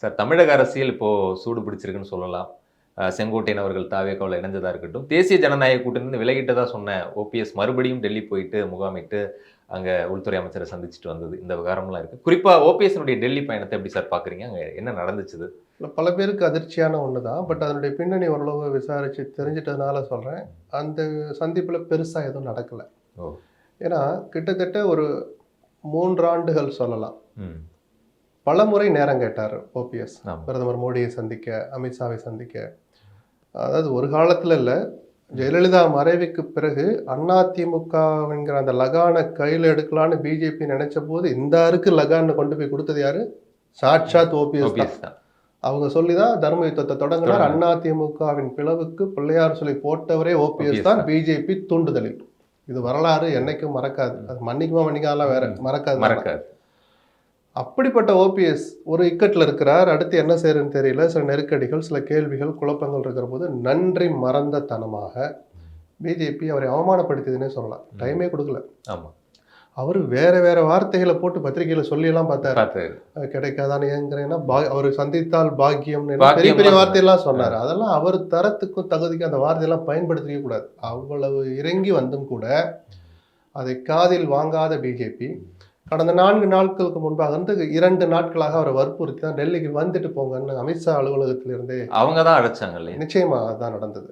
Sir, தமிழக அரசியல் இப்போ சூடு பிடிச்சிருக்குன்னு சொல்லலாம். செங்கோட்டையன் அவர்கள் தாவேகாவுல இணைஞ்சதா இருக்கட்டும், தேசிய ஜனநாயக கூட்டணியிலிருந்து விலகிட்டதா சொன்ன ஓபிஎஸ் மறுபடியும் டெல்லி போயிட்டு முகாமிட்டு, அங்க உள்துறை அமைச்சர சந்திச்சுட்டு வந்தது. இந்த விவகாரம்லாம் இருக்கு. குறிப்பா ஓபிஎஸ்னுடைய டெல்லி பயணத்த எப்படி சார் பார்க்குறீங்க? அங்க என்ன நடந்துச்சுது? இல்ல, பல பேருக்கு அதிர்ச்சியான ஒண்ணு தான். பட் அதனுடைய பின்னணி ஓரளவு விசாரிச்சு தெரிஞ்சுட்டதுனால சொல்றேன். அந்த சந்திப்புல பெருசா எதுவும் நடக்கல. ஓ! ஏன்னா, கிட்டத்தட்ட ஒரு 3 ஆண்டுகள் சொல்லலாம். ம். பலமுறை நேரம் கேட்டாரு ஓபிஎஸ். ஆமா. பிரதமர் மோடியை சந்திக்க, அமித்ஷாவை சந்திக்க. அதாவது ஒரு காலத்துல இல்ல, ஜெயலலிதா மறைவுக்கு பிறகு அதிமுகவின்கிற அந்த லகான கையில எடுக்கலான்னு பிஜேபி நினைச்சபோது, இந்த அருக்கு லகான்னு கொண்டு போய் குடுத்தது யாரு? சாட்சாத் ஓபிஎஸ் தான். ஓபிஎஸ் தான். அவங்க சொல்லி தான் தர்ம யுத்தத்தை தொடங்கினார். தொடங்குனார். அதிமுகவின் பிளவுக்கு பிள்ளையார் சொல்லி போட்டவரே ஓபிஎஸ் தான். பிஜேபி தூண்டுதலில். இது வரலாறு என்னைக்கும் மறக்காது. அது மன்னிக்காதெல்லாம் வேற, மறக்காது. மறக்காது. அப்படிப்பட்ட ஓபிஎஸ் ஒரு இக்கட்டில் இருக்கிறார். அடுத்து என்ன செய்யறதுன்னு தெரியல. சில நெருக்கடிகள், சில கேள்விகள், குழப்பங்கள் இருக்கிற போது நன்றி மறந்த தனமாக பிஜேபி அவரை அவமானப்படுத்தியதுன்னே சொல்லலாம். டைமே கொடுக்கல. ஆமா. அவர் வேற வேற வார்த்தைகளை போட்டு பத்திரிகையில சொல்லியெல்லாம் பார்த்தாரு. பார்த்தாரு. கிடைக்காதான்னு ஏங்குறேன்னா அவர் சந்தித்தால் பாக்கியம்னு பெரிய பாக்கியம் பெரிய தான் வார்த்தையெல்லாம் சொன்னாரு. அதெல்லாம் அவர் தரத்துக்கும் தகுதிக்கும் அந்த வார்த்தையெல்லாம் பயன்படுத்திக்க கூடாது. அவ்வளவு இறங்கி வந்தும் கூட அதை காதில் வாங்காத பிஜேபி கடந்த 4 நாட்களுக்கு முன்பாக வந்து 2 நாட்களாக அவரை வற்புறுத்தி தான் டெல்லிக்கு வந்துட்டு போங்கன்னு அமித்ஷா அலுவலகத்திலிருந்தே அவங்க தான் அழைச்சாங்க இல்லையா? நிச்சயமா தான் நடந்தது.